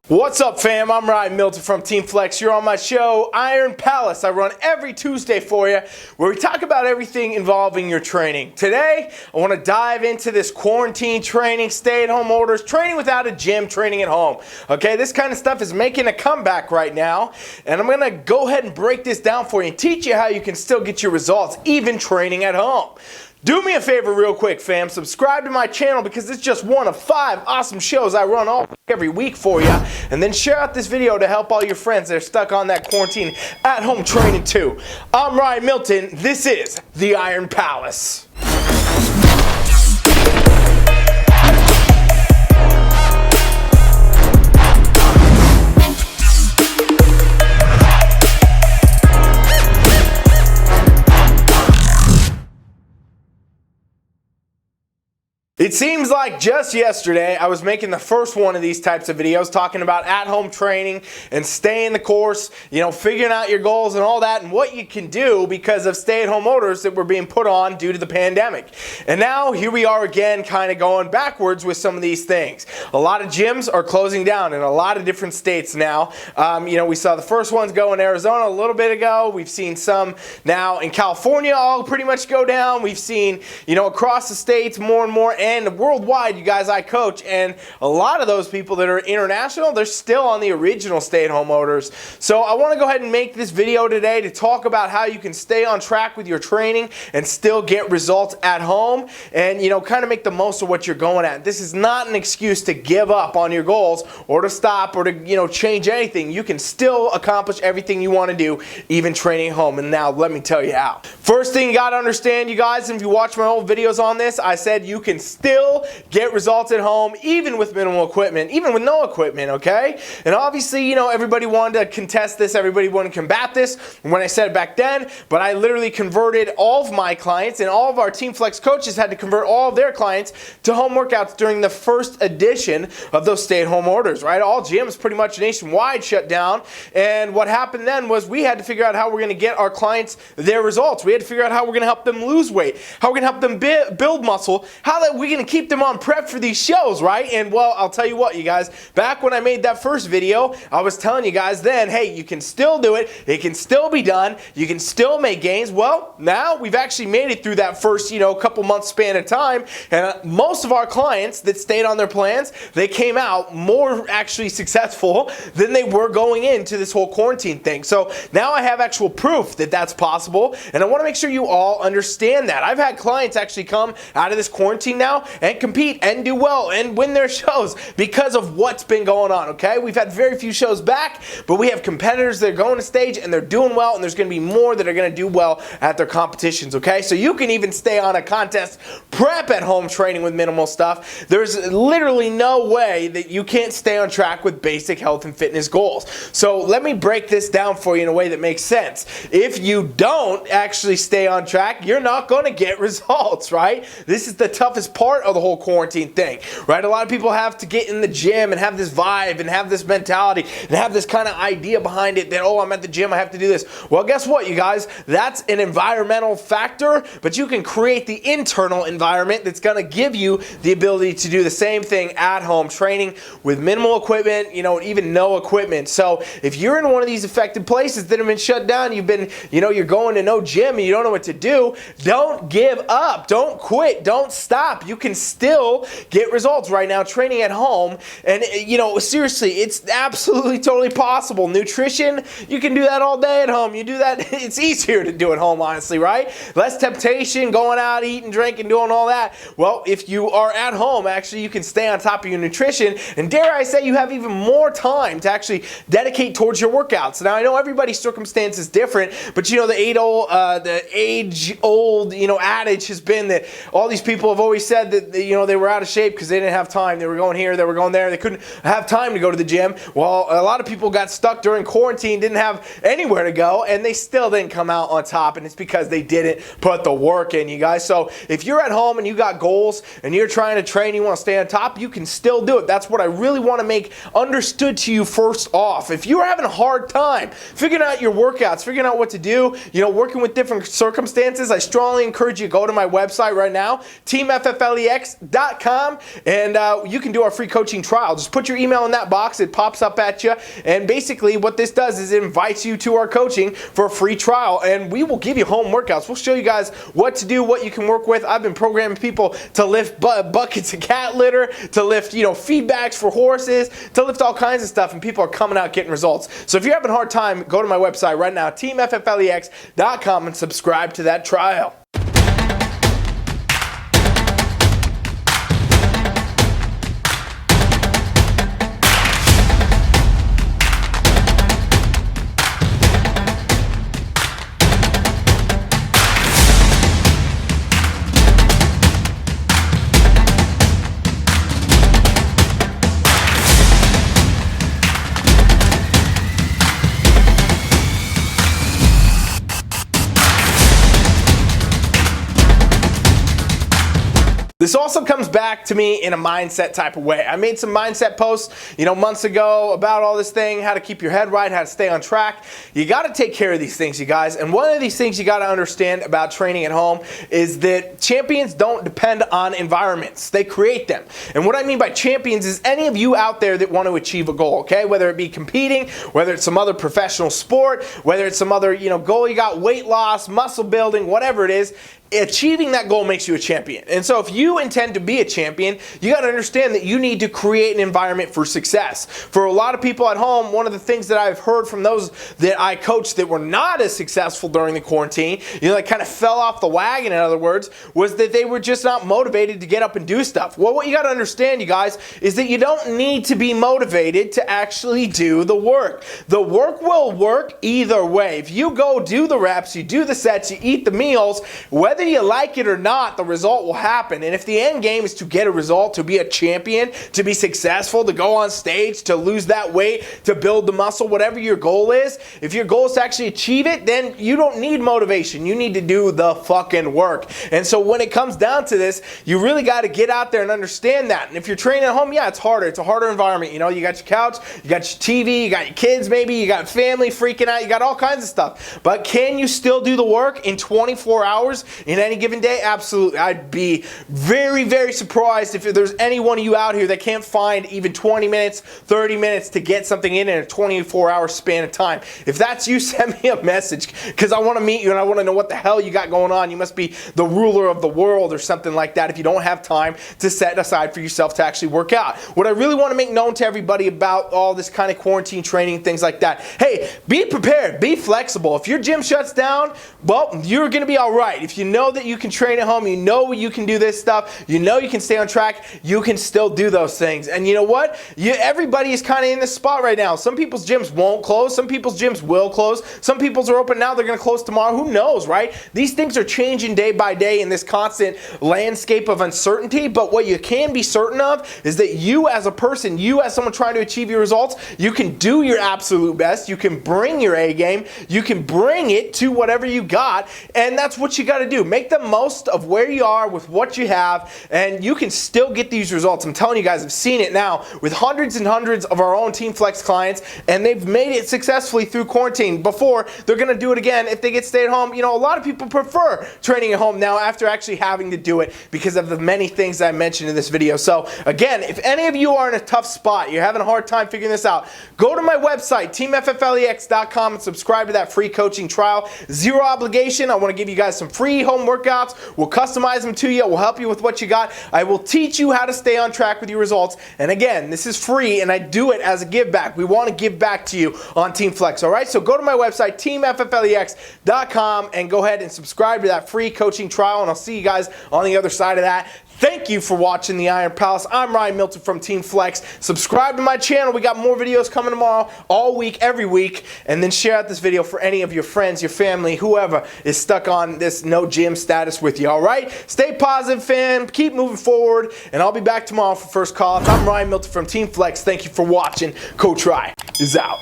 What's up, fam? I'm Milton from TeamFFLEX. You're on my show, Iron Palace. I run every Tuesday for you, where we talk about everything involving your training. Today, I want to dive into this quarantine training, stay-at-home orders, training without a gym, training at home. Okay, this kind of stuff is making a comeback right now, and I'm going to go ahead and break this down for you and teach you how you can still get your results, even training at home. Do me a favor real quick, fam. Subscribe to my channel because it's just one of 5 awesome shows I run every week for you. And then share out this video to help all your friends that are stuck on that quarantine at-home training too. I'm Ryan Milton. This is the Iron Palace. It seems like just yesterday I was making the first one of these types of videos talking about at-home training and staying the course, figuring out your goals and all that and what you can do because of stay-at-home orders that were being put on due to the pandemic. And now here we are again kind of going backwards with some of these things. A lot of gyms are closing down in a lot of different states now. We saw the first ones go in Arizona a little bit ago. We've seen some now in California all pretty much go down. We've seen, across the states more and more. And worldwide, you guys, I coach, and a lot of those people that are international, they're still on the original stay-at-home orders. So I want to go ahead and make this video today to talk about how you can stay on track with your training and still get results at home and, kind of make the most of what you're going at. This is not an excuse to give up on your goals or to stop or to, change anything. You can still accomplish everything you want to do, even training at home. And now let me tell you how. First thing you got to understand, you guys, and if you watch my old videos on this, I said you can still get results at home even with minimal equipment, even with no equipment, okay? And obviously, everybody wanted to contest this, everybody wanted to combat this when I said it back then, but I literally converted all of my clients and all of our TeamFFLEX coaches had to convert all of their clients to home workouts during the first edition of those stay-at-home orders, right? All gyms pretty much nationwide shut down, and what happened then was we had to figure out how we're going to get our clients their results. We had to figure out how we're going to help them lose weight, how we're going to help them build muscle, how that we're going to keep them on prep for these shows, right? And well, I'll tell you what, you guys, back when I made that first video, I was telling you guys then, hey, you can still do it, it can still be done, you can still make gains. Well, now we've actually made it through that first, couple months span of time, and most of our clients that stayed on their plans, they came out more actually successful than they were going into this whole quarantine thing. So now I have actual proof that that's possible, and I want to make sure you all understand that. I've had clients actually come out of this quarantine now and compete and do well and win their shows because of what's been going on, okay? We've had very few shows back, but we have competitors that are going to stage and they're doing well, and there's going to be more that are going to do well at their competitions, okay? So you can even stay on a contest prep at home training with minimal stuff. There's literally no way that you can't stay on track with basic health and fitness goals. So let me break this down for you in a way that makes sense. If you don't actually stay on track, you're not going to get results, right? This is the toughest part of the whole quarantine thing, right? A lot of people have to get in the gym and have this vibe and have this mentality and have this kind of idea behind it that, oh, I'm at the gym, I have to do this. Well, guess what, you guys? That's an environmental factor, but you can create the internal environment that's going to give you the ability to do the same thing at home, training with minimal equipment, even no equipment. So if you're in one of these affected places that have been shut down, you've been, you're going to no gym and you don't know what to do, don't give up, don't quit, don't stop. You can still get results right now training at home, and seriously, it's absolutely totally possible. Nutrition, you can do that all day at home. You do that, it's easier to do at home, honestly, right? Less temptation, going out, eating, drinking, doing all that. Well, if you are at home, actually, you can stay on top of your nutrition, and dare I say, you have even more time to actually dedicate towards your workouts. Now, I know everybody's circumstance is different, but the age-old, adage has been that all these people have always said that, they were out of shape because they didn't have time. They were going here, they were going there. They couldn't have time to go to the gym. Well, a lot of people got stuck during quarantine, didn't have anywhere to go, and they still didn't come out on top, and it's because they didn't put the work in, you guys. So if you're at home and you got goals and you're trying to train, you want to stay on top, you can still do it. That's what I really want to make understood to you first off. If you're having a hard time figuring out your workouts, figuring out what to do, working with different circumstances, I strongly encourage you to go to my website right now, TeamFFLEX. TeamFFLEX.com, and you can do our free coaching trial. Just put your email in that box. It pops up at you, and basically what this does is it invites you to our coaching for a free trial, and we will give you home workouts. We'll show you guys what to do, what you can work with. I've been programming people to lift buckets of cat litter, to lift, feedbacks for horses, to lift all kinds of stuff, and people are coming out getting results. So if you're having a hard time, go to my website right now, TeamFFLEX.com, and subscribe to that trial. This also comes back to me in a mindset type of way. I made some mindset posts, months ago about all this thing, how to keep your head right, how to stay on track. You got to take care of these things, you guys. And one of these things you got to understand about training at home is that champions don't depend on environments. They create them. And what I mean by champions is any of you out there that want to achieve a goal, okay? Whether it be competing, whether it's some other professional sport, whether it's some other, goal you got, weight loss, muscle building, whatever it is, achieving that goal makes you a champion. And so if you intend to be a champion, you got to understand that you need to create an environment for success. For a lot of people at home, one of the things that I've heard from those that I coached that were not as successful during the quarantine, kind of fell off the wagon, in other words, was that they were just not motivated to get up and do stuff. Well, what you got to understand, you guys, is that you don't need to be motivated to actually do the work. The work will work either way. If you go do the reps, you do the sets, you eat the meals, whether you like it or not, the result will happen. And if the end game is to get a result, to be a champion, to be successful, to go on stage, to lose that weight, to build the muscle, whatever your goal is, if your goal is to actually achieve it, then you don't need motivation. You need to do the fucking work. And so when it comes down to this, you really got to get out there and understand that. And if you're training at home, yeah, it's harder. It's a harder environment. You got your couch, you got your TV, you got your kids maybe, you got family freaking out, you got all kinds of stuff. But can you still do the work in 24 hours in any given day? Absolutely. I'd be very, very surprised if there's any one of you out here that can't find even 20 minutes, 30 minutes to get something in a 24-hour span of time. If that's you, send me a message, because I want to meet you and I want to know what the hell you got going on. You must be the ruler of the world or something like that if you don't have time to set aside for yourself to actually work out. What I really want to make known to everybody about all this kind of quarantine training, things like that, hey, be prepared, be flexible. If your gym shuts down, well, you're going to be all right. If you know that you can train at home, you know you can do this stuff, you know you can stay on track, you can still do those things. And you know what? Everybody is kind of in this spot right now. Some people's gyms won't close, some people's gyms will close, some people's are open now, they're going to close tomorrow, who knows, right? These things are changing day by day in this constant landscape of uncertainty, but what you can be certain of is that you as a person, you as someone trying to achieve your results, you can do your absolute best, you can bring your A game, you can bring it to whatever you got, and that's what you got to do. Make the most of where you are with what you have, and you can still get these results. I'm telling you guys, I've seen it now with hundreds and hundreds of our own TeamFFLEX clients, and they've made it successfully through quarantine. Before, they're going to do it again if they get stay at home. A lot of people prefer training at home now after actually having to do it because of the many things that I mentioned in this video. So again, if any of you are in a tough spot, you're having a hard time figuring this out, go to my website, TeamFFLEX.com, and subscribe to that free coaching trial. Zero obligation. I want to give you guys some free home workouts. We'll customize them to you. We'll help you with what you got. I will teach you how to stay on track with your results. And again, this is free, and I do it as a give back. We want to give back to you on TeamFFLEX, all right? So go to my website, TeamFFLEX.com, and go ahead and subscribe to that free coaching trial, and I'll see you guys on the other side of that. Thank you for watching the Iron Palace. I'm Ryan Milton from TeamFFLEX. Subscribe to my channel. We got more videos coming tomorrow, all week, every week. And then share out this video for any of your friends, your family, whoever is stuck on this no gym status with you, all right? Stay positive, fam. Keep moving forward. And I'll be back tomorrow for First Call. I'm Ryan Milton from TeamFFLEX. Thank you for watching. Coach Ryan is out.